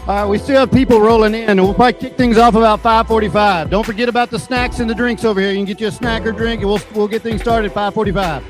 All right, we still have people rolling in, and we'll probably kick things off about 5:45. Don't forget about the snacks and the drinks over here. You can get you a snack or drink, and we'll get things started at 5:45.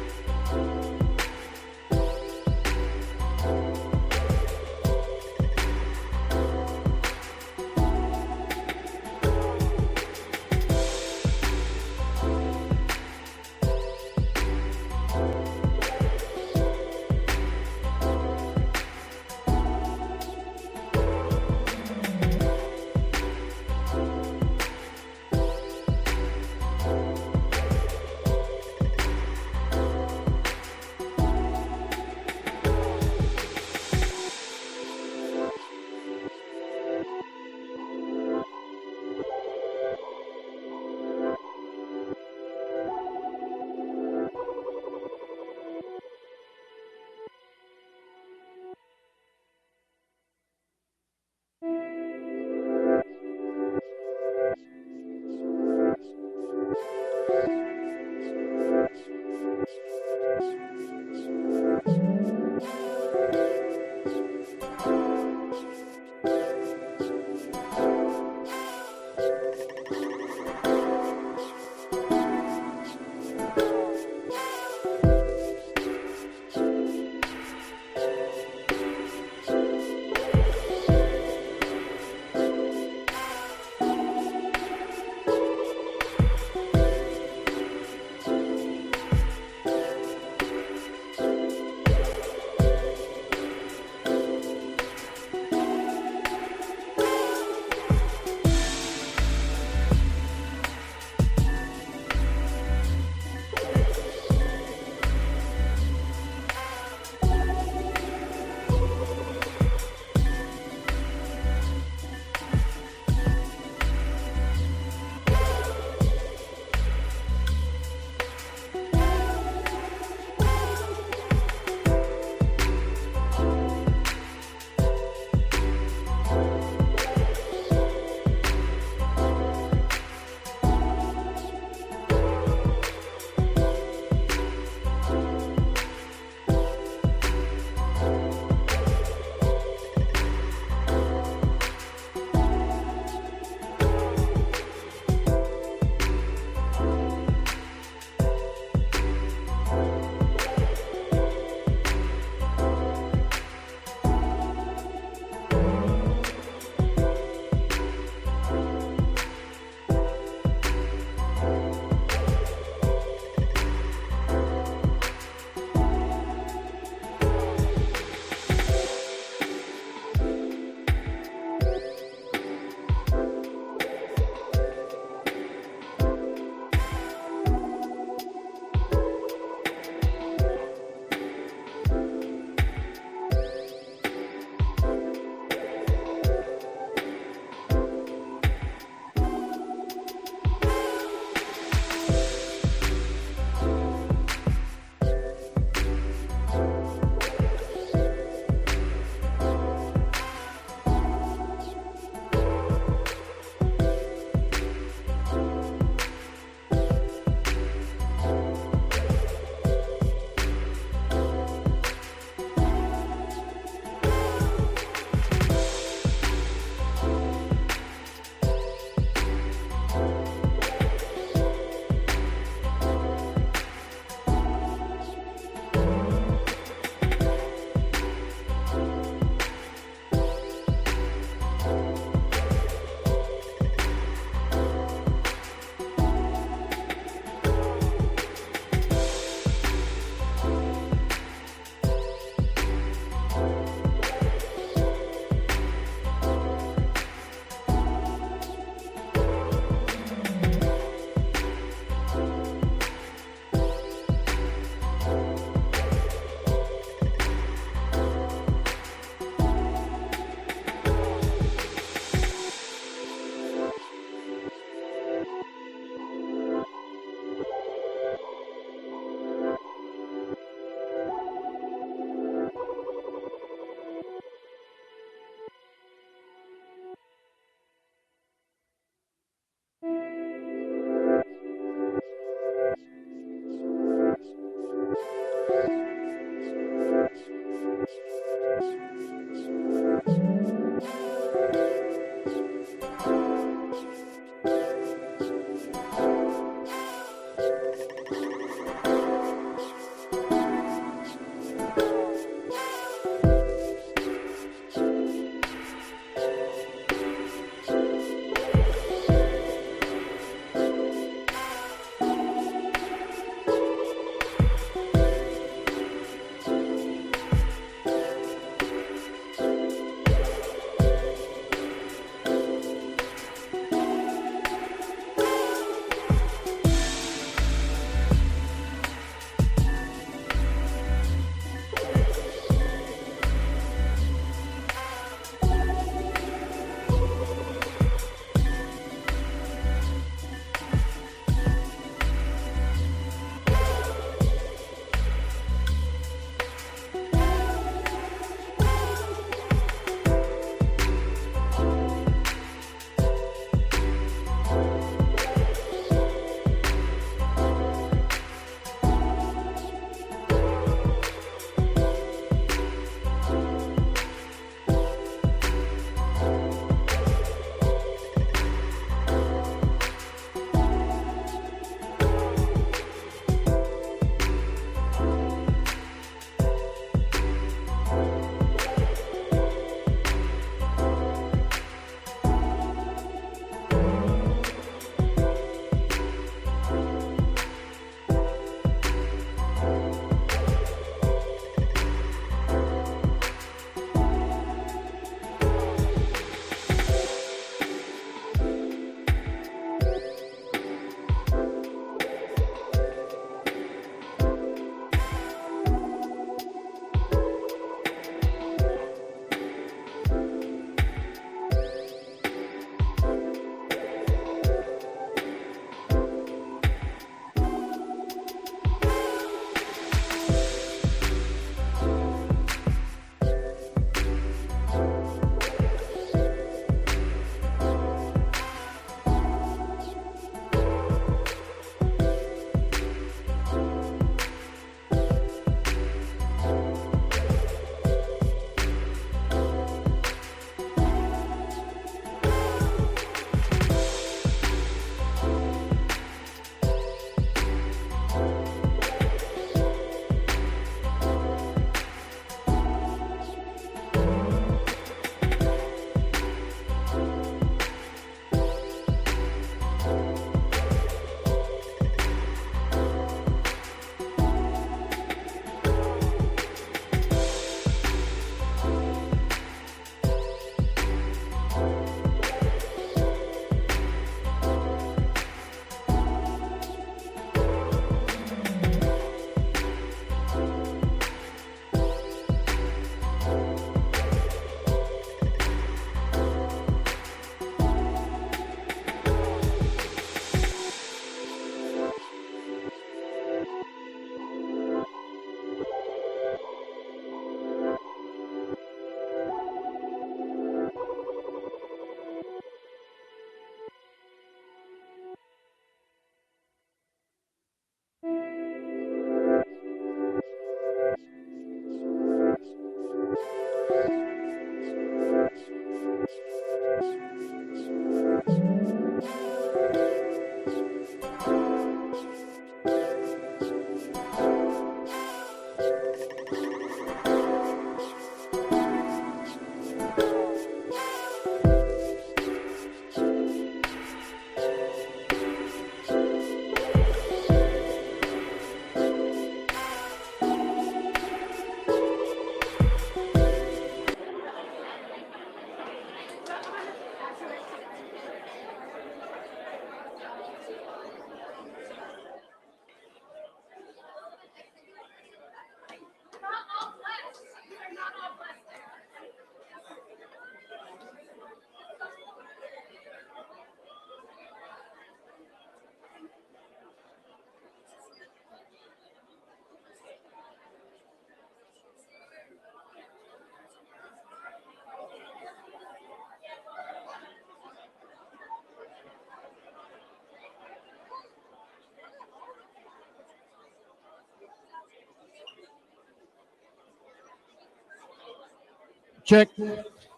Check.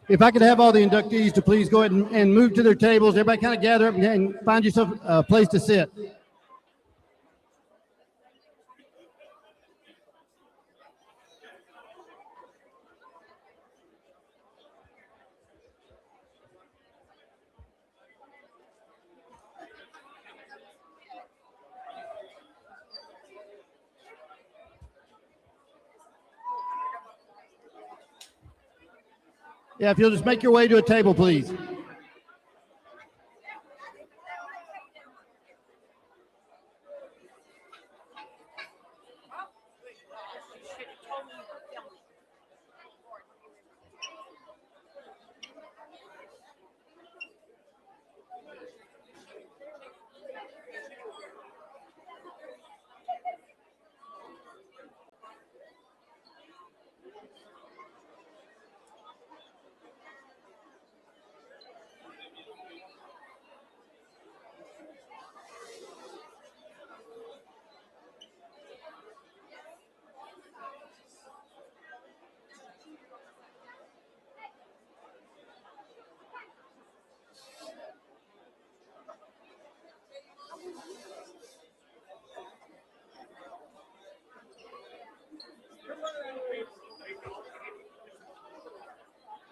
If I could have all the inductees to please go ahead and move to their tables. Everybody kind of gather up and find yourself a place to sit. Yeah, if you'll just make your way to a table, please.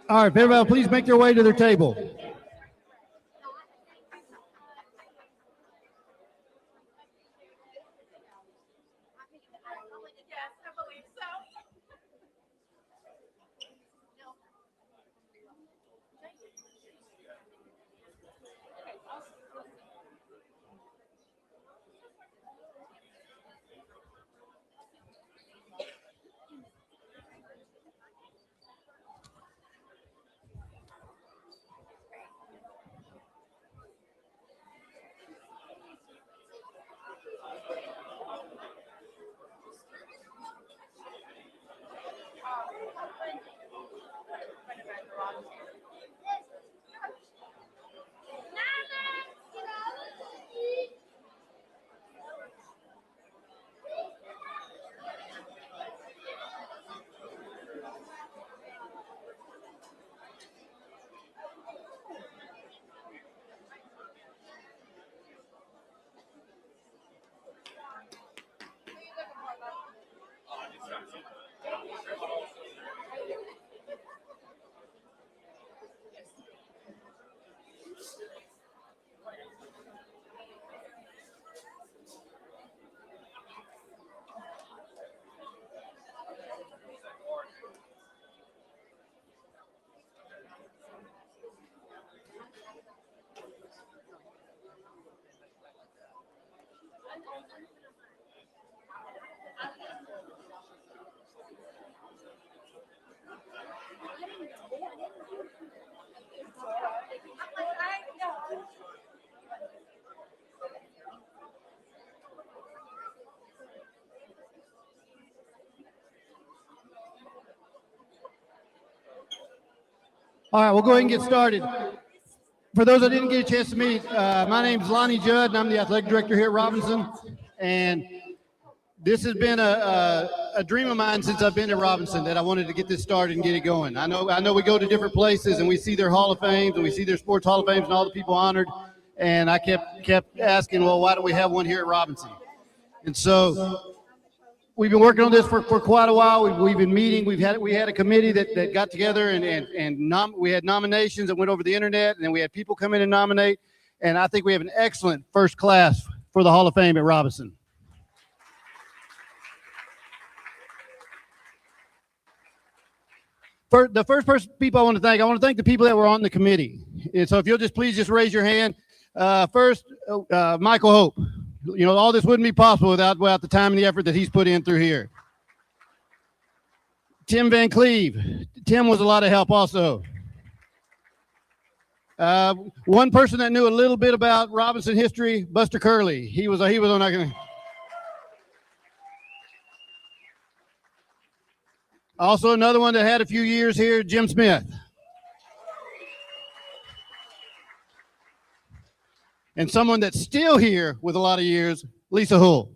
All right, everybody, please make their way to their table. All right, we'll go ahead and get started. For those that didn't get a chance to meet, my name is Lonnie Judd, and I'm the athletic director here at Robinson. And this has been a dream of mine since I've been at Robinson, that I wanted to get this started and get it going. I know we go to different places and we see their Hall of Fames and we see their sports Hall of Fames and all the people honored. And I kept asking, well, why don't we have one here at Robinson? And so we've been working on this for quite a while. We've been meeting. We had a committee that got together and we had nominations that went over the internet, and then we had people come in and nominate. And I think we have an excellent first class for the Hall of Fame at Robinson. For the first people I want to thank the people that were on the committee. And so if you'll please raise your hand. First, Michael Hope. You know, all this wouldn't be possible without the time and the effort that he's put in through here. Tim Van Cleve. Tim was a lot of help also. One person that knew a little bit about Robinson history, Buster Curley. He was on our. Also another one that had a few years here, Jim Smith. And someone that's still here with a lot of years, Lisa Hull.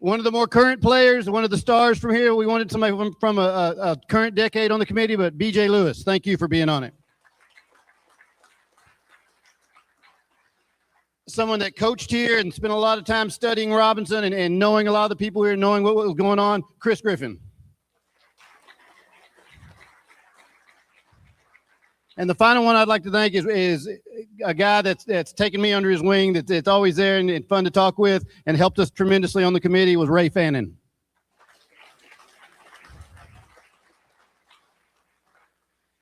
One of the more current players, one of the stars from here. We wanted somebody from a current decade on the committee, but BJ Lewis, thank you for being on it. Someone that coached here and spent a lot of time studying Robinson and knowing a lot of the people here, knowing what was going on, Chris Griffin. And the final one I'd like to thank is a guy that's taken me under his wing, that's always there and fun to talk with and helped us tremendously on the committee, was Ray Fannin.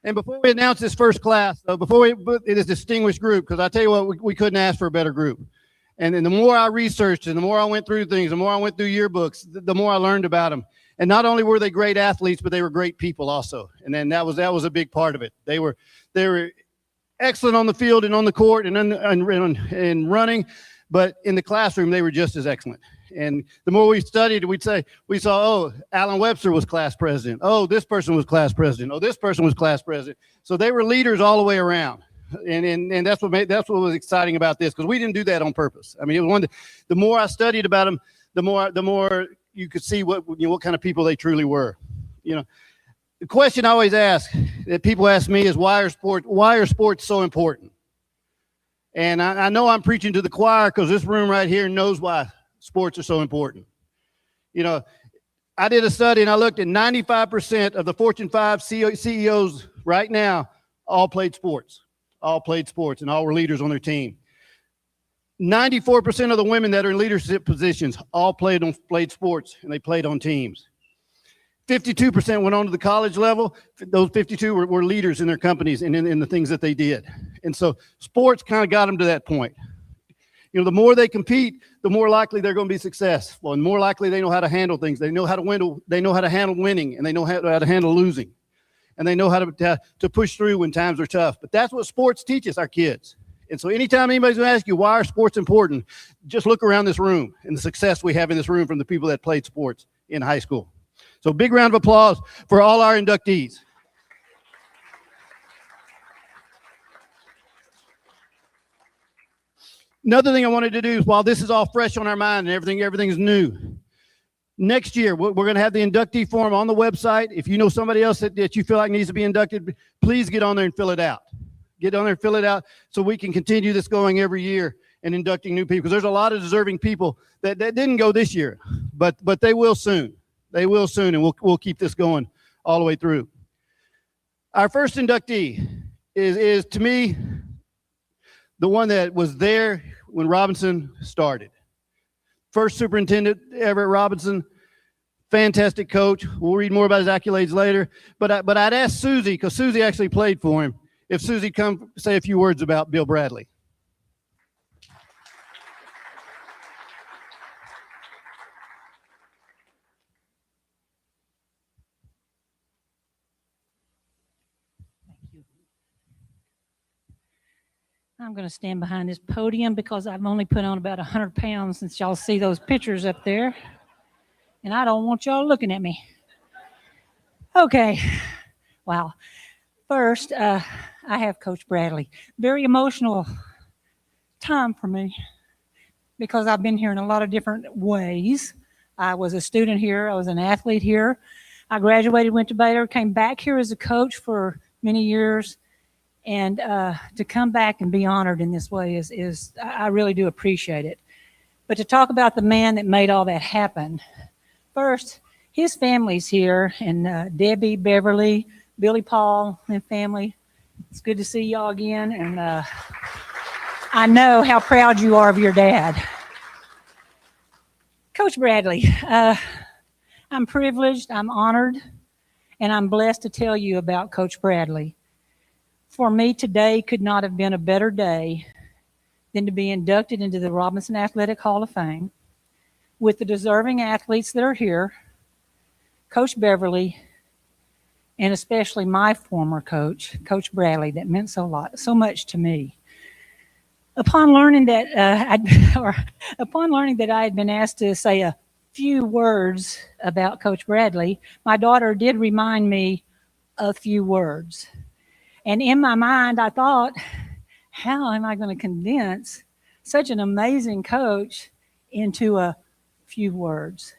And before we announce this first class, before we put this distinguished group, because I tell you what, we couldn't ask for a better group. And the more I researched and the more I went through things, the more I went through yearbooks, the more I learned about them. And not only were they great athletes, but they were great people also. And then that was a big part of it. They were excellent on the field and on the court and running, but in the classroom they were just as excellent. And the more we studied, we saw, oh, Alan Webster was class president. Oh, this person was class president. Oh, this person was class president. So they were leaders all the way around. And that's what was exciting about this, because we didn't do that on purpose. I mean, it was the more I studied about them, the more you could see what kind of people they truly were. The question I always ask, that people ask me, is why are sports so important? And I know I'm preaching to the choir, because this room right here knows why sports are so important. I did a study and I looked at 95% of the Fortune 5 CEOs right now all played sports and all were leaders on their team. 94% of the women that are in leadership positions all played sports, and they played on teams. 52% went on to the college level. Those 52 were leaders in their companies and in the things that they did. And so sports kind of got them to that point. The more they compete, the more likely they're going to be successful, and more likely they know how to handle things. They know how to win. They know how to handle winning, and they know how to handle losing, and they know how to push through when times are tough. But that's what sports teaches our kids. And so anytime anybody's going to ask you, why are sports important, just look around this room and the success we have in this room from the people that played sports in high school. So big round of applause for all our inductees. Another thing I wanted to do is, while this is all fresh on our mind and everything's new, next year we're going to have the inductee form on the website. If you know somebody else that you feel like needs to be inducted, please get on there and fill it out. Get on there and fill it out so we can continue this going every year and inducting new people. Because there's a lot of deserving people that didn't go this year, but they will soon. They will soon, and we'll keep this going all the way through. Our first inductee is to me the one that was there when Robinson started. First superintendent ever at Robinson, fantastic coach. We'll read more about his accolades later. But I'd ask Susie, because Susie actually played for him, if Susie come say a few words about Bill Bradley. I'm going to stand behind this podium because I've only put on about 100 pounds since y'all see those pictures up there. And I don't want y'all looking at me. Okay. Wow. First, I have Coach Bradley. Very emotional time for me because I've been here in a lot of different ways. I was a student here. I was an athlete here. I graduated, went to Baylor, came back here as a coach for many years. And to come back and be honored in this way is I really do appreciate it. But to talk about the man that made all that happen, first, his family's here, and Debbie, Beverly, Billy Paul, and family. It's good to see y'all again, and I know how proud you are of your dad. Coach Bradley, I'm privileged, I'm honored, and I'm blessed to tell you about Coach Bradley. For me, today could not have been a better day than to be inducted into the Robinson Athletic Hall of Fame with the deserving athletes that are here, Coach Beverly, and especially my former coach, Coach Bradley, that meant so much to me. Upon learning that I had been asked to say a few words about Coach Bradley, my daughter did remind me a few words. And in my mind, I thought, how am I going to condense such an amazing coach into a few words.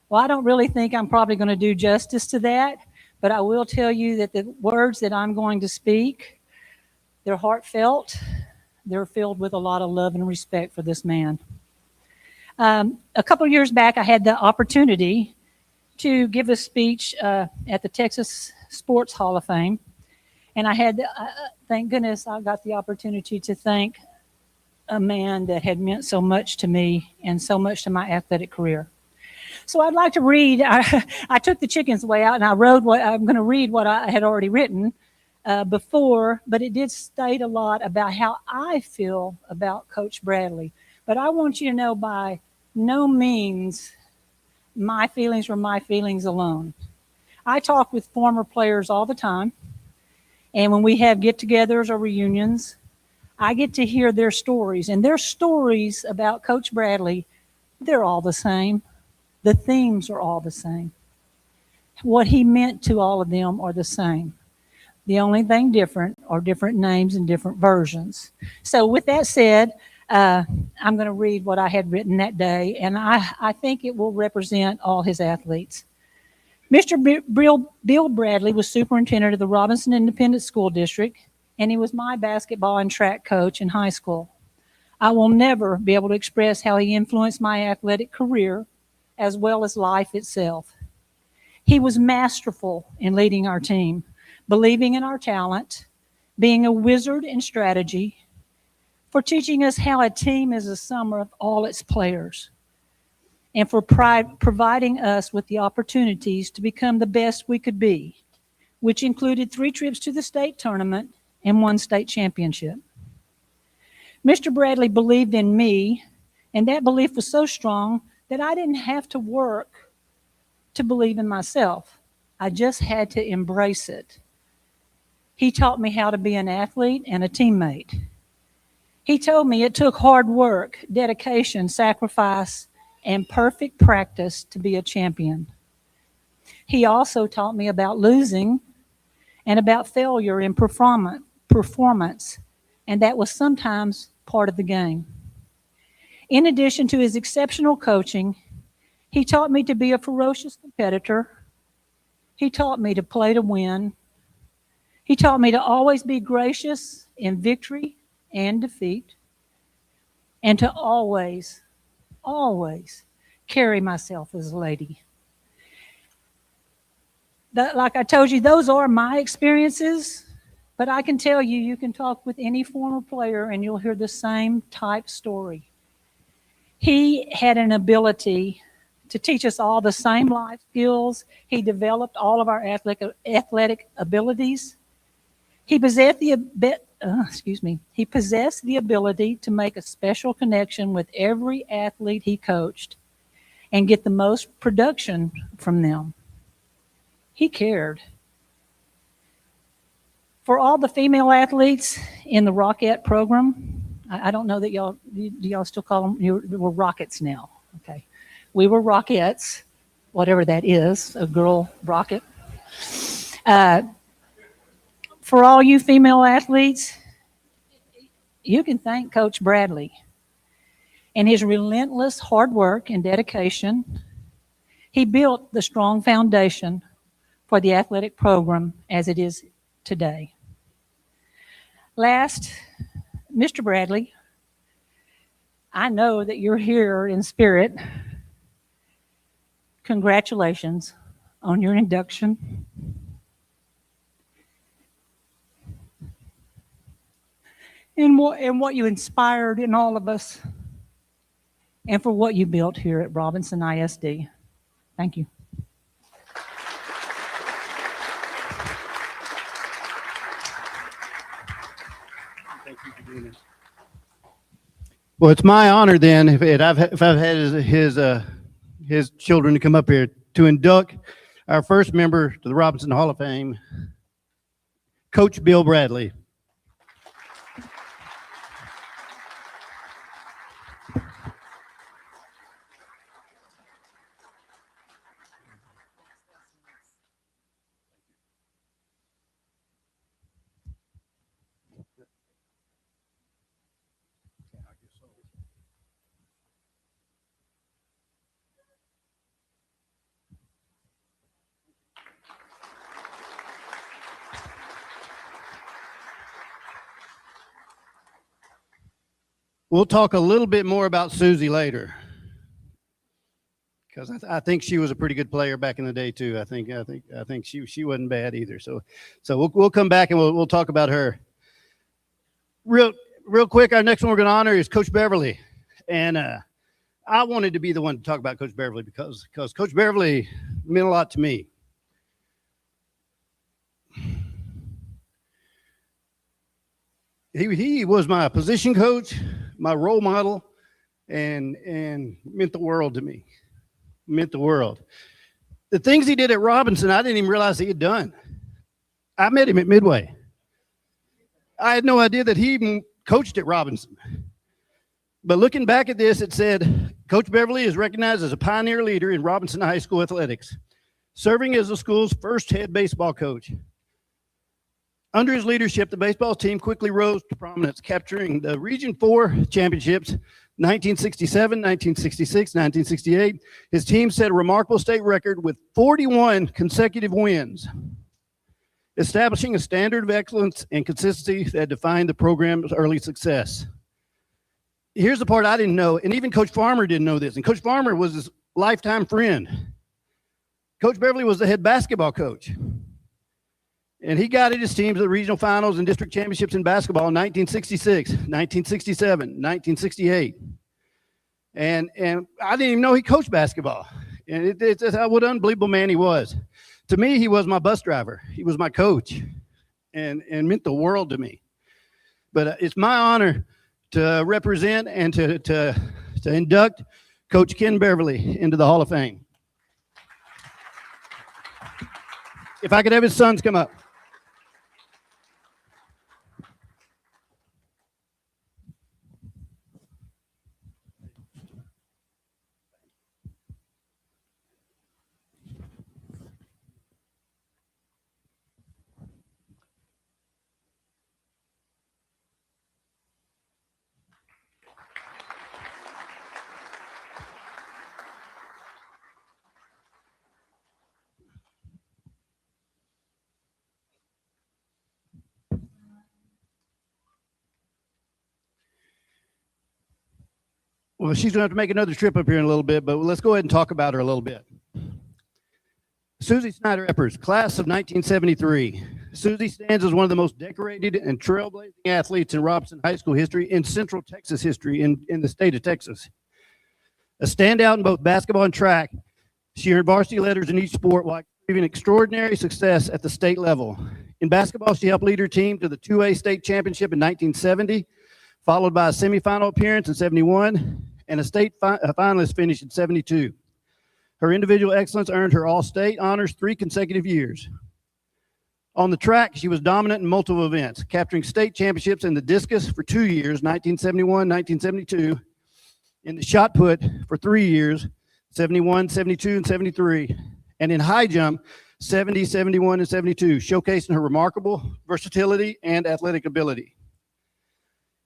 Well, I don't really think I'm probably going to do justice to that, but I will tell you that the words that I'm going to speak, they're heartfelt. They're filled with a lot of love and respect for this man. A couple of years back, I had the opportunity to give a speech at the Texas Sports Hall of Fame. And I had, thank goodness, I got the opportunity to thank a man that had meant so much to me and so much to my athletic career. So I'd like to read, I took the chickens way out and I wrote what, I'm going to read what I had already written before, but it did state a lot about how I feel about Coach Bradley. But I want you to know by no means my feelings were my feelings alone. I talk with former players all the time. And when we have get-togethers or reunions, I get to hear their stories. And their stories about Coach Bradley, they're all the same. The themes are all the same. What he meant to all of them are the same. The only thing different are different names and different versions. So with that said, I'm going to read what I had written that day, and I think it will represent all his athletes. Mr. Bill Bradley was superintendent of the Robinson Independent School District, and he was my basketball and track coach in high school. I will never be able to express how he influenced my athletic career as well as life itself. He was masterful in leading our team, believing in our talent, being a wizard in strategy, for teaching us how a team is a sum of all its players, and for providing us with the opportunities to become the best we could be, which included 3 trips to the state tournament and 1 state championship. Mr. Bradley believed in me, and that belief was so strong that I didn't have to work to believe in myself. I just had to embrace it. He taught me how to be an athlete and a teammate. He told me it took hard work, dedication, sacrifice, and perfect practice to be a champion. He also taught me about losing and about failure in performance, and that was sometimes part of the game. In addition to his exceptional coaching, he taught me to be a ferocious competitor. He taught me to play to win. He taught me to always be gracious in victory and defeat, and to always carry myself as a lady. Like I told you, those are my experiences, but I can tell you, you can talk with any former player and you'll hear the same type story. He had an ability to teach us all the same life skills. He developed all of our athletic abilities. He possessed the ability to make a special connection with every athlete he coached and get the most production from them. He cared. For all the female athletes in the Rockette program, I don't know that y'all, do y'all still call them, we're Rockets now, okay. We were Rockettes, whatever that is, a girl rocket. For all you female athletes, you can thank Coach Bradley and his relentless hard work and dedication. He built the strong foundation for the athletic program as it is today. Last, Mr. Bradley, I know that you're here in spirit. Congratulations on your induction. And what you inspired in all of us, and for what you built here at Robinson ISD. Thank you. Thank you for doing this. Well, it's my honor then, if I've had his children to come up here to induct our first member to the Robinson Hall of Fame, Coach Bill Bradley. We'll talk a little bit more about Susie later, because I think she was a pretty good player back in the day too. I think she wasn't bad either. So we'll come back and we'll talk about her. Real quick, our next one we're going to honor is Coach Beverly, and I wanted to be the one to talk about Coach Beverly because Coach Beverly meant a lot to me. He was my position coach, my role model, and meant the world to me. Meant the world. The things he did at Robinson, I didn't even realize he had done. I met him at Midway. I had no idea that he even coached at Robinson. But looking back at this, it said, Coach Beverly is recognized as a pioneer leader in Robinson High School athletics, serving as the school's first head baseball coach. Under his leadership, the baseball team quickly rose to prominence, capturing the Region 4 championships 1967, 1966, 1968. His team set a remarkable state record with 41 consecutive wins, establishing a standard of excellence and consistency that defined the program's early success. Here's the part I didn't know, and even Coach Farmer didn't know this, and Coach Farmer was his lifetime friend. Coach Beverly was the head basketball coach. And he guided his team to the regional finals and district championships in basketball in 1966, 1967, 1968. And I didn't even know he coached basketball. And it's what an unbelievable man he was. To me, he was my bus driver. He was my coach and meant the world to me. But it's my honor to represent and to induct Coach Ken Beverly into the Hall of Fame. If I could have his sons come up. Well, she's going to have to make another trip up here in a little bit, but let's go ahead and talk about her a little bit. Susie Snyder Eppers, class of 1973. Susie stands as one of the most decorated and trailblazing athletes in Robinson High School history, in Central Texas history, in the state of Texas. A standout in both basketball and track, she earned varsity letters in each sport while achieving extraordinary success at the state level. In basketball, she helped lead her team to the 2A state championship in 1970, followed by a semifinal appearance in 71, and a state finalist finish in 72. Her individual excellence earned her All-State honors 3 consecutive years. On the track, she was dominant in multiple events, capturing state championships in the discus for 2 years, 1971, 1972, in the shot put for 3 years, 71, 72, and 73, and in high jump, 70, 71, and 72, showcasing her remarkable versatility and athletic ability.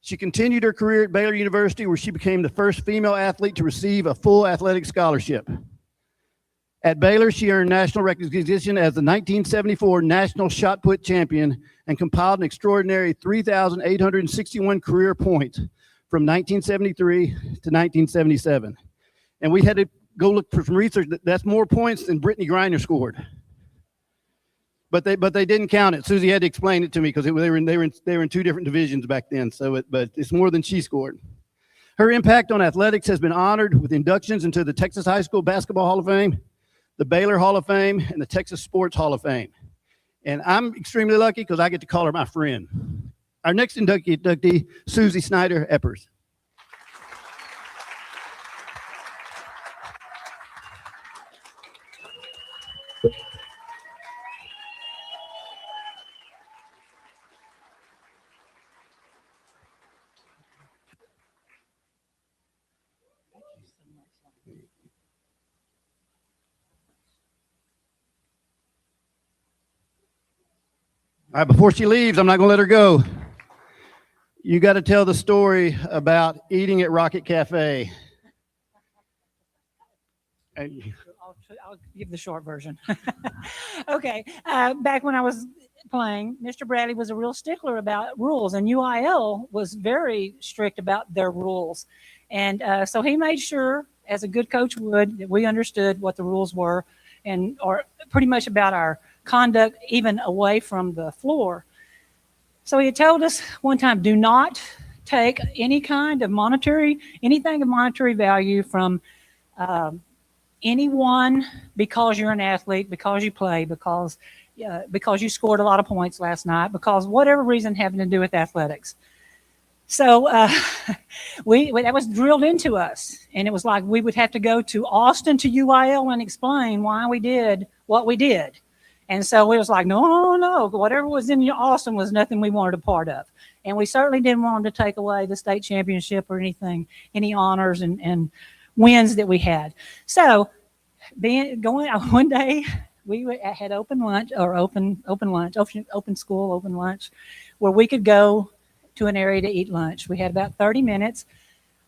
She continued her career at Baylor University, where she became the first female athlete to receive a full athletic scholarship. At Baylor, she earned national recognition as the 1974 National Shot Put Champion and compiled an extraordinary 3,861 career points from 1973 to 1977. And we had to go look for some research. That's more points than Brittany Griner scored. But they didn't count it. Susie had to explain it to me because they were in 2 different divisions back then. But it's more than she scored. Her impact on athletics has been honored with inductions into the Texas High School Basketball Hall of Fame, the Baylor Hall of Fame, and the Texas Sports Hall of Fame. And I'm extremely lucky because I get to call her my friend. Our next inductee, Susie Snyder Eppers. All right, before she leaves, I'm not going to let her go. You got to tell the story about eating at Rocket Cafe. I'll give the short version. Okay. Back when I was playing, Mr. Bradley was a real stickler about rules, and UIL was very strict about their rules. And so he made sure, as a good coach would, that we understood what the rules were and or pretty much about our conduct, even away from the floor. So he told us one time, do not take anything of monetary value from anyone because you're an athlete, because you play, because you scored a lot of points last night, because whatever reason having to do with athletics. So that was drilled into us, and it was like we would have to go to Austin to UIL and explain why we did what we did. And so it was like, no, whatever was in Austin was nothing we wanted a part of. And we certainly didn't want them to take away the state championship or anything, any honors and wins that we had. So one day we had open school lunch, where we could go to an area to eat lunch. We had about 30 minutes.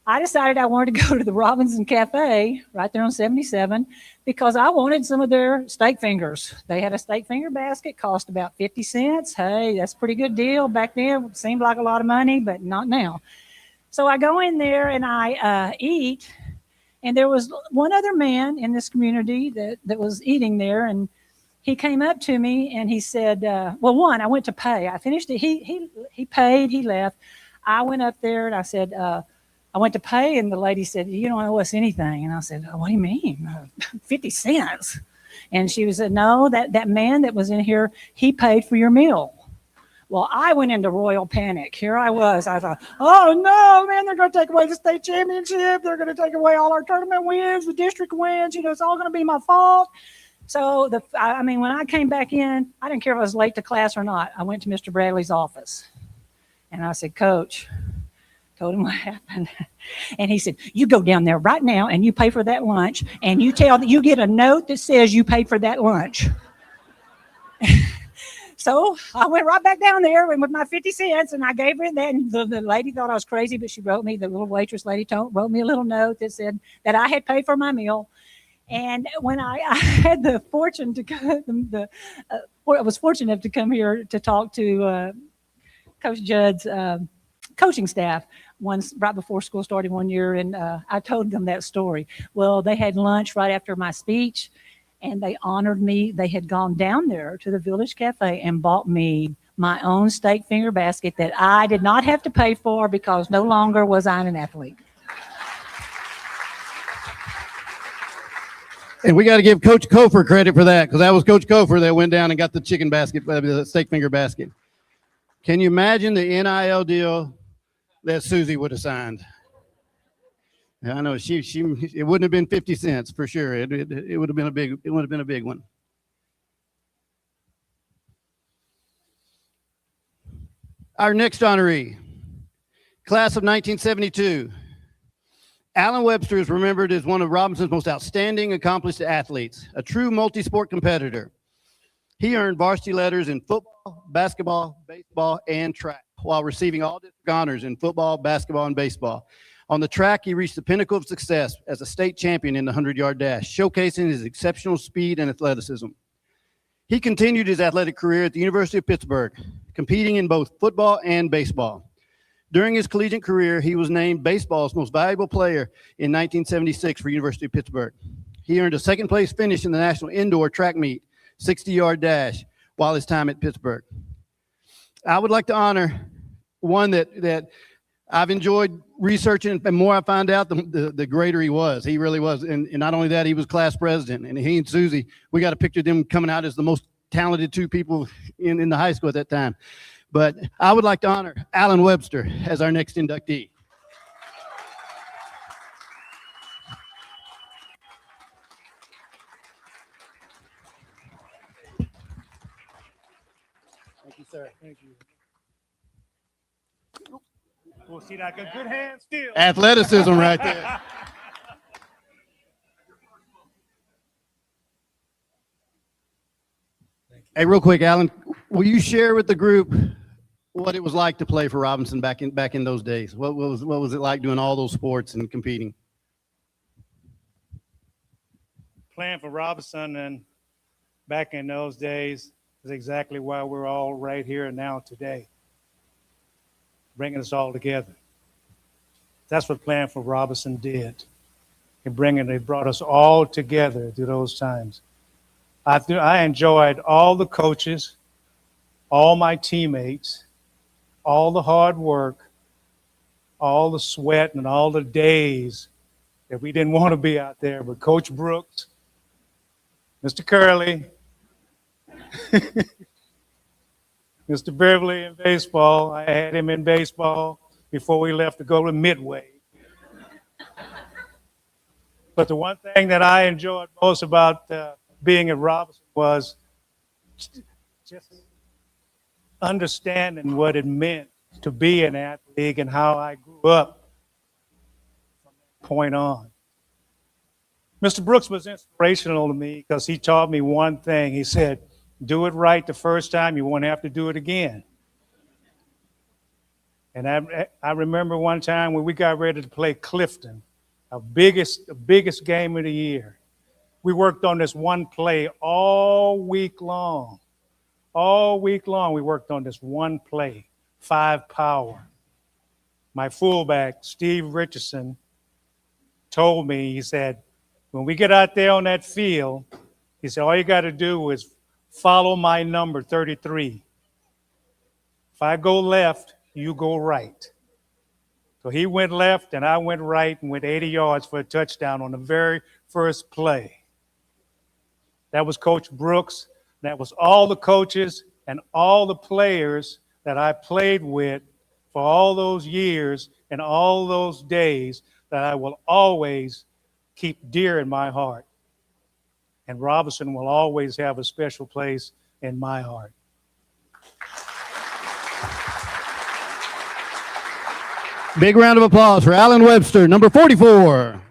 I decided I wanted to go to the Robinson Cafe right there on 77 because I wanted some of their steak fingers. They had a steak finger basket, cost about 50 cents. Hey, that's a pretty good deal. Back then, it seemed like a lot of money, but not now. So I go in there and I eat, and there was one other man in this community that was eating there, and he came up to me and he said, I went to pay. I finished it. He paid, he left. I went up there and I said, I went to pay, and the lady said, you don't owe us anything. And I said, what do you mean? 50 cents. And she said, no, that man that was in here, he paid for your meal. Well, I went into royal panic. Here I was. I thought, oh, no, man, they're going to take away the state championship. They're going to take away all our tournament wins, the district wins. It's all going to be my fault. So, when I came back in, I didn't care if I was late to class or not. I went to Mr. Bradley's office, and I said, Coach, told him what happened. And he said, you go down there right now and you pay for that lunch, and you get a note that says you paid for that lunch. So I went right back down there with my 50 cents, and I gave her that. And the lady thought I was crazy, but she wrote me, the little waitress lady wrote me a little note that said that I had paid for my meal. And when I had the fortune to come, I was fortunate to come here to talk to Coach Judd's coaching staff once right before school started one year, and I told them that story. Well, they had lunch right after my speech, and they honored me. They had gone down there to the Village Cafe and bought me my own steak finger basket that I did not have to pay for because no longer was I an athlete. And we got to give Coach Kofer credit for that, because that was Coach Kofer that went down and got the chicken basket, the steak finger basket. Can you imagine the NIL deal that Susie would have signed? I know it wouldn't have been 50 cents for sure. It would have been a big one. Our next honoree, class of 1972. Alan Webster is remembered as one of Robinson's most outstanding accomplished athletes, a true multi-sport competitor. He earned varsity letters in football, basketball, baseball, and track, while receiving all district honors in football, basketball, and baseball. On the track, he reached the pinnacle of success as a state champion in the 100-yard dash, showcasing his exceptional speed and athleticism. He continued his athletic career at the University of Pittsburgh, competing in both football and baseball. During his collegiate career, he was named baseball's most valuable player in 1976 for University of Pittsburgh. He earned a second-place finish in the national indoor track meet, 60-yard dash, while his time at Pittsburgh. I would like to honor one that I've enjoyed researching, and the more I find out, the greater he was. He really was. And not only that, he was class president. And he and Susie, we got a picture of them coming out as the most talented two people in the high school at that time. But I would like to honor Alan Webster as our next inductee. Thank you, sir. Thank you. We'll see that good hand still. Athleticism right there. Hey, real quick, Alan, will you share with the group what it was like to play for Robinson back in those days? What was it like doing all those sports and competing? Playing for Robinson and back in those days, is exactly why we're all right here and now today, bringing us all together. That's what Plan for Robinson did. It brought us all together through those times. I enjoyed all the coaches, all my teammates, all the hard work, all the sweat, and all the days that we didn't want to be out there. But Coach Brooks, Mr. Curley, Mr. Beverly in baseball, I had him in baseball before we left to go to Midway. But the one thing that I enjoyed most about being at Robinson was just understanding what it meant to be an athlete and how I grew up from that point on. Mr. Brooks was inspirational to me because he taught me one thing. He said, do it right the first time, you won't have to do it again. And I remember one time when we got ready to play Clifton, the biggest game of the year. We worked on this one play all week long. All week long, we worked on this one play, 5 power. My fullback, Steve Richardson, told me, he said, when we get out there on that field, he said, all you got to do is follow my number 33. If I go left, you go right. So he went left and I went right and went 80 yards for a touchdown on the very first play. That was Coach Brooks. That was all the coaches and all the players that I played with for all those years and all those days that I will always keep dear in my heart. And Robinson will always have a special place in my heart. Big round of applause for Alan Webster, number 44.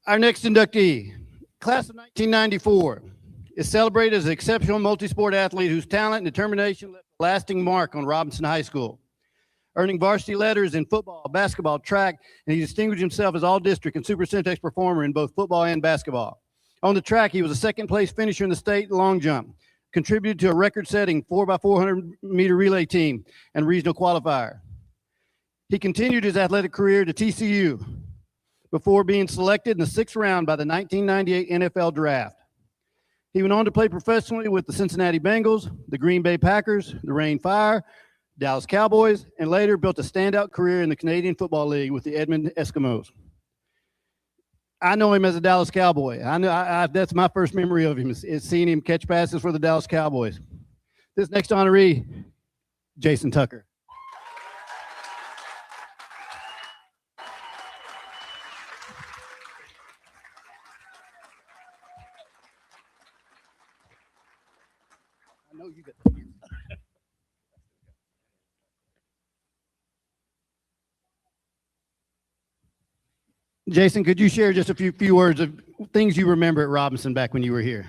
Our next inductee, class of 1994, is celebrated as an exceptional multi-sport athlete whose talent and determination left a lasting mark on Robinson High School. Earning varsity letters in football, basketball, track, and he distinguished himself as all-district and Super Centex performer in both football and basketball. On the track, he was a second-place finisher in the state long jump, contributed to a record-setting 4x400-meter relay team and regional qualifier. He continued his athletic career to TCU before being selected in the 6th round by the 1998 NFL Draft. He went on to play professionally with the Cincinnati Bengals, the Green Bay Packers, the Reign Fire, Dallas Cowboys, and later built a standout career in the Canadian Football League with the Edmonton Eskimos. I know him as a Dallas Cowboy. That's my first memory of him is seeing him catch passes for the Dallas Cowboys. This next honoree, Jason Tucker. I know you got the years. Jason, could you share just a few words of things you remember at Robinson back when you were here?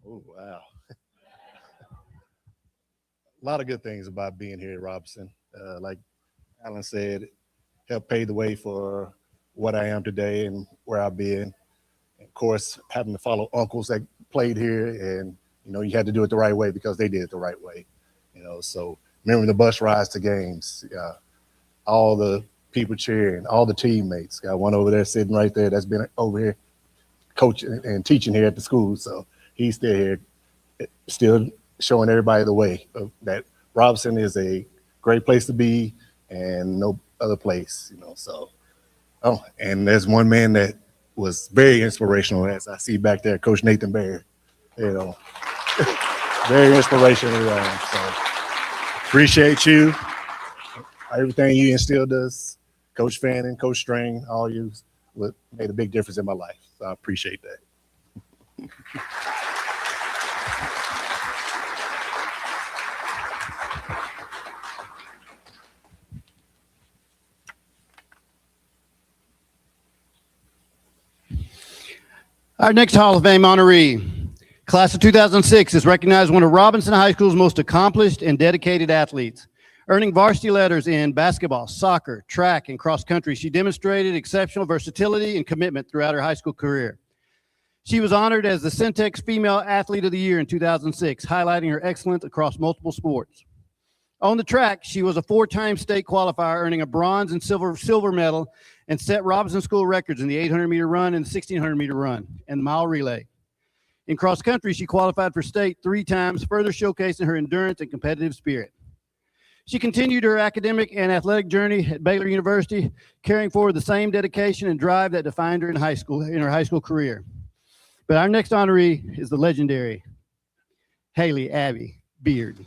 Oh, wow. A lot of good things about being here at Robinson. Like Alan said, helped pave the way for what I am today and where I've been. And of course, having to follow uncles that played here, and you had to do it the right way because they did it the right way. So remember the bus rides to games, all the people cheering, all the teammates. Got one over there sitting right there that's been over here coaching and teaching here at the school. So he's still here, still showing everybody the way that Robinson is a great place to be and no other place, So, and there's one man that was very inspirational, as I see back there, Coach Nathan Baird, very inspirational. So appreciate you, everything you instilled us. Coach Fannin, Coach String, all you made a big difference in my life. So I appreciate that. Our next Hall of Fame honoree, class of 2006, is recognized as one of Robinson High School's most accomplished and dedicated athletes. Earning varsity letters in basketball, soccer, track, and cross country, she demonstrated exceptional versatility and commitment throughout her high school career. She was honored as the Centex Female Athlete of the Year in 2006, highlighting her excellence across multiple sports. On the track, she was a 4-time state qualifier, earning a bronze and silver medal, and set Robinson School records in the 800-meter run and the 1,600-meter run and the mile relay. In cross country, she qualified for state 3 times, further showcasing her endurance and competitive spirit. She continued her academic and athletic journey at Baylor University, carrying forward the same dedication and drive that defined her in her high school career. But our next honoree is the legendary Haley Abby Beard.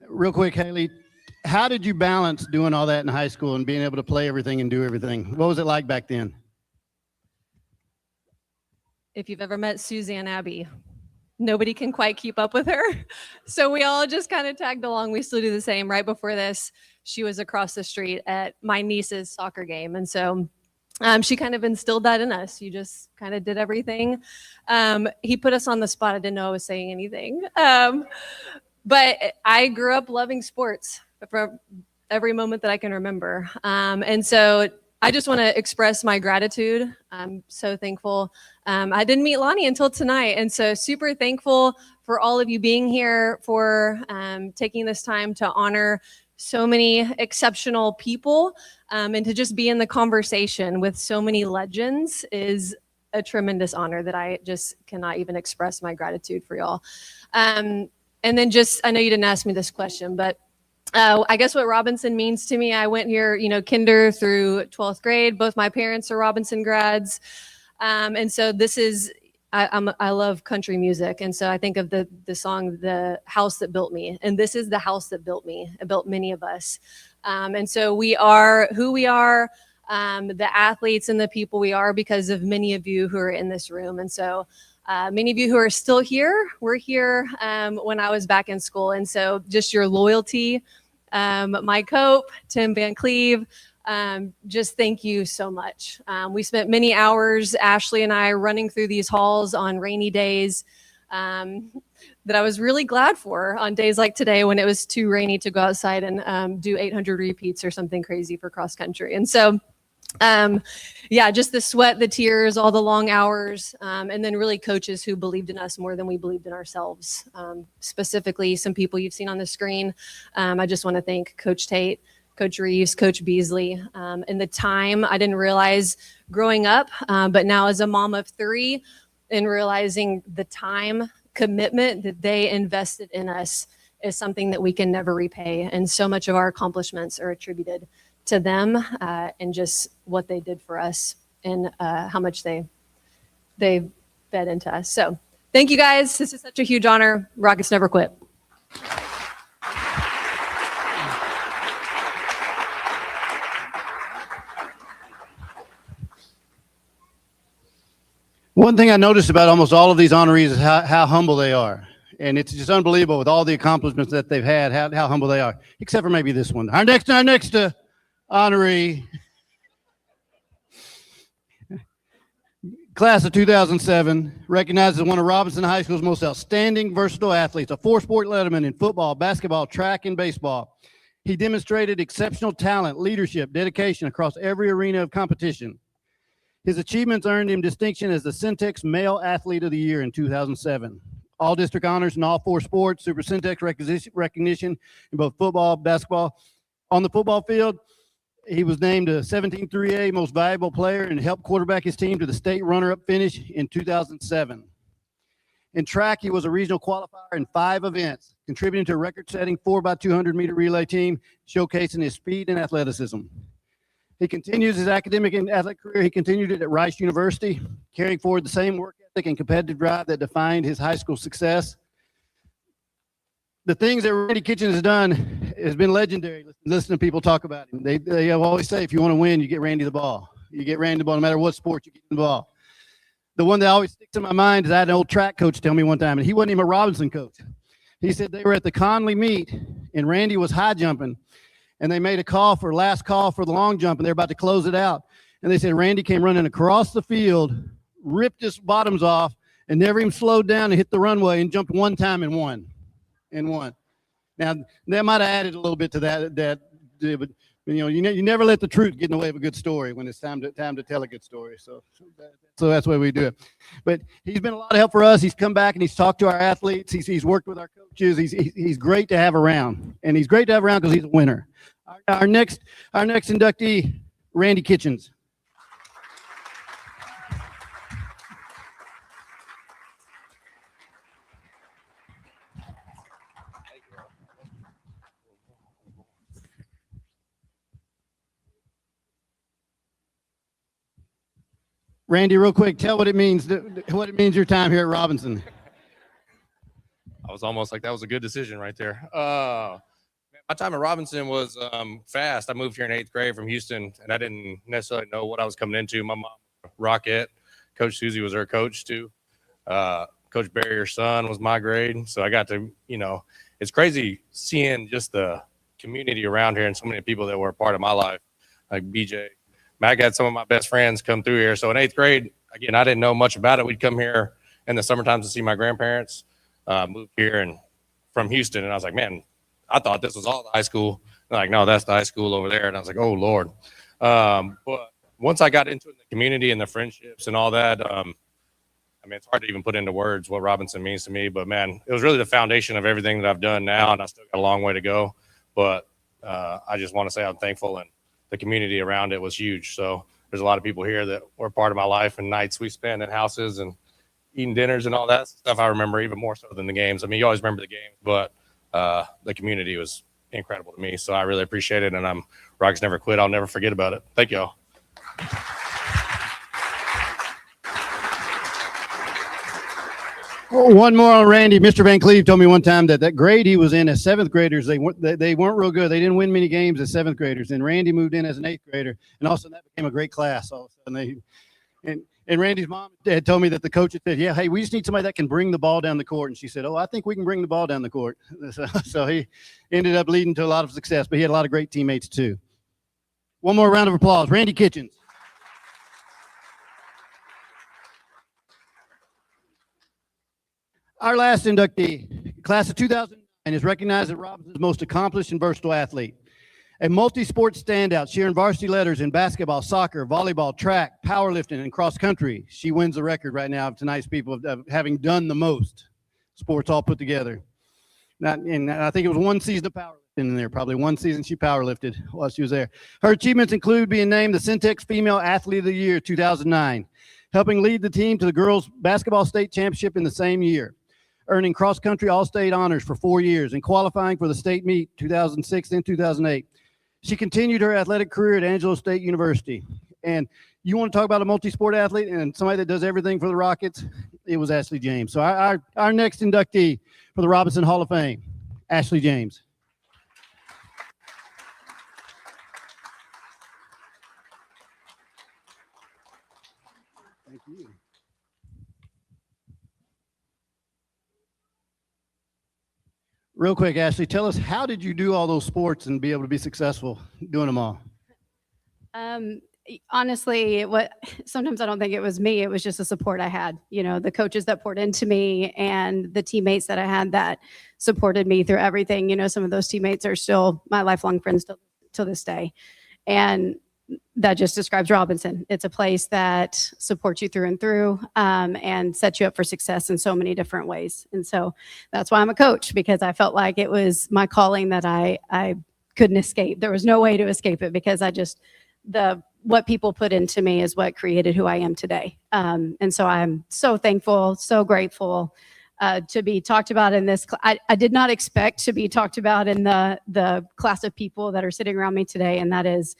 Real quick, Haley, how did you balance doing all that in high school and being able to play everything and do everything? What was it like back then? If you've ever met Suzanne Abbey, nobody can quite keep up with her. So we all just kind of tagged along. We still do the same. Right before this, she was across the street at my niece's soccer game. And so she kind of instilled that in us. You just kind of did everything. He put us on the spot. I didn't know I was saying anything. But I grew up loving sports from every moment that I can remember. And so I just want to express my gratitude. I'm so thankful. I didn't meet Lonnie until tonight. And so super thankful for all of you being here, for taking this time to honor so many exceptional people, and to just be in the conversation with so many legends is a tremendous honor that I just cannot even express my gratitude for y'all. And then just, I know you didn't ask me this question, but I guess what Robinson means to me, I went here, kinder through 12th grade. Both my parents are Robinson grads. And so this is, I love country music. And so I think of the song, The House That Built Me. And this is the house that built me. It built many of us. And so we are who we are, the athletes and the people we are because of many of you who are in this room. And so many of you who are still here, were here when I was back in school. And so just your loyalty, Mike Hope, Tim Van Cleve, just thank you so much. We spent many hours, Ashley and I, running through these halls on rainy days that I was really glad for on days like today when it was too rainy to go outside and do 800 repeats or something crazy for cross country. And so just the sweat, the tears, all the long hours, and then really coaches who believed in us more than we believed in ourselves. Specifically, some people you've seen on the screen. I just want to thank Coach Tate, Coach Reeves, Coach Beasley, and the time I didn't realize growing up, but now as a mom of 3 and realizing the time commitment that they invested in us is something that we can never repay. And so much of our accomplishments are attributed to them and just what they did for us and how much they fed into us. So thank you guys. This is such a huge honor. Rockets never quit. One thing I noticed about almost all of these honorees is how humble they are. And it's just unbelievable with all the accomplishments that they've had, how humble they are, except for maybe this one. Our next honoree, class of 2007, recognized as one of Robinson High School's most outstanding versatile athletes, a 4-sport letterman in football, basketball, track, and baseball. He demonstrated exceptional talent, leadership, dedication across every arena of competition. His achievements earned him distinction as the Centex Male Athlete of the Year in 2007. All district honors in all 4 sports, Super Centex recognition in both football, basketball. On the football field, he was named a 17-3A Most Valuable Player and helped quarterback his team to the state runner-up finish in 2007. In track, he was a regional qualifier in 5 events, contributing to a record-setting 4x200 meter relay team, showcasing his speed and athleticism. He continues his academic and athletic career. He continued it at Rice University, carrying forward the same work ethic and competitive drive that defined his high school success. The things that Randy Kitchens has done has been legendary. Listen to people talk about him. They always say, if you want to win, you get Randy the ball. You get Randy the ball, no matter what sport you get the ball. the one that always sticks in my mind is I had an old track coach tell me one time, and he wasn't even a Robinson coach. He said they were at the Conley meet, and Randy was high jumping, and they made a last call for the long jump, and they're about to close it out. And they said Randy came running across the field, ripped his bottoms off, and never even slowed down and hit the runway and jumped one time and won. Now, that might have added a little bit to that, but you never let the truth get in the way of a good story when it's time to tell a good story. So that's the way we do it. But he's been a lot of help for us. He's come back and he's talked to our athletes. He's worked with our coaches. He's great to have around, and he's great to have around because he's a winner. Our next inductee, Randy Kitchens. Randy, real quick, tell what it means your time here at Robinson. I was almost like that was a good decision right there. My time at Robinson was fast. I moved here in 8th grade from Houston, and I didn't necessarily know what I was coming into. My mom, Rockette, Coach Susie was her coach too. Coach Barry, her son, was my grade. So I got to, it's crazy seeing just the community around here and so many people that were a part of my life, like BJ. I got some of my best friends come through here. So in 8th grade, again, I didn't know much about it. We'd come here in the summertime to see my grandparents. Moved here and from Houston, and I was like, man, I thought this was all the high school. They're like, no, that's the high school over there. And I was like, oh Lord. But once I got into the community and the friendships and all that, it's hard to even put into words what Robinson means to me. But man, it was really the foundation of everything that I've done now, and I still got a long way to go. But I just want to say I'm thankful, and the community around it was huge. So there's a lot of people here that were part of my life, and nights we spent in houses and eating dinners and all that stuff. I remember even more so than the games. You always remember the games, but the community was incredible to me. So I really appreciate it, and Rockets never quit. I'll never forget about it. Thank y'all. Oh, one more on Randy. Mr. Van Cleve told me one time that grade he was in as 7th graders, they weren't real good. They didn't win many games as 7th graders. And Randy moved in as an 8th grader, and all of a sudden that became a great class. All of a sudden and Randy's mom had told me that the coach had said, yeah, hey, we just need somebody that can bring the ball down the court. And she said, oh, I think we can bring the ball down the court. So he ended up leading to a lot of success, but he had a lot of great teammates too. One more round of applause. Randy Kitchens. Our last inductee, class of 2009, is recognized as Robinson's most accomplished and versatile athlete. A multi-sport standout, she earned varsity letters in basketball, soccer, volleyball, track, powerlifting, and cross country. She wins the record right now of tonight's people of having done the most sports all put together. And I think it was one season of powerlifting in there, probably one season she powerlifted while she was there. Her achievements include being named the Syntex Female Athlete of the Year 2009, helping lead the team to the girls' basketball state championship in the same year, earning cross-country all-state honors for 4 years, and qualifying for the state meet 2006 and 2008. She continued her athletic career at Angelo State University. And you want to talk about a multi-sport athlete and somebody that does everything for the Rockets? It was Ashley James. So our next inductee for the Robinson Hall of Fame, Ashley James. Thank you. Real quick, Ashley, tell us, how did you do all those sports and be able to be successful doing them all? Honestly, sometimes I don't think it was me. It was just the support I had. The coaches that poured into me and the teammates that I had that supported me through everything. Some of those teammates are still my lifelong friends till this day. And that just describes Robinson. It's a place that supports you through and through, and sets you up for success in so many different ways. And so that's why I'm a coach, because I felt like it was my calling that I couldn't escape. There was no way to escape it, because what people put into me is what created who I am today. And so I'm so thankful, so grateful to be talked about in this. I did not expect to be talked about in the class of people that are sitting around me today, and that is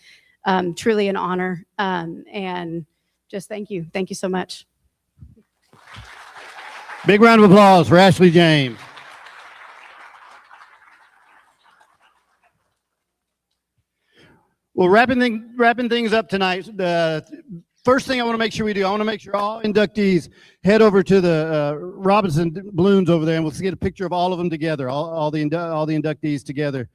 truly an honor, and just thank you. Thank you so much. Big round of applause for Ashley James. Well, wrapping things up tonight, first thing I want to make sure we do, I want to make sure all inductees head over to the Robinson balloons over there, and we'll get a picture of all of them together, all the inductees together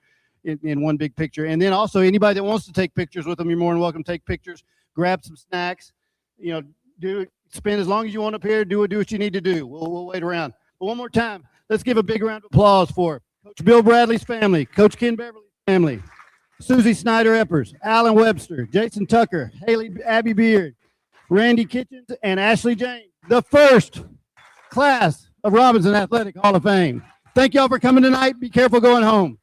in one big picture. And then also anybody that wants to take pictures with them, you're more than welcome to take pictures. Grab some snacks. Spend as long as you want up here. Do what you need to do. We'll wait around. But one more time, let's give a big round of applause for Coach Bill Bradley's family, Coach Ken Beverly's family, Susie Snyder-Eppers, Alan Webster, Jason Tucker, Abby Beard, Randy Kitchens, and Ashley James, the first class of Robinson Athletic Hall of Fame. Thank y'all for coming tonight. Be careful going home.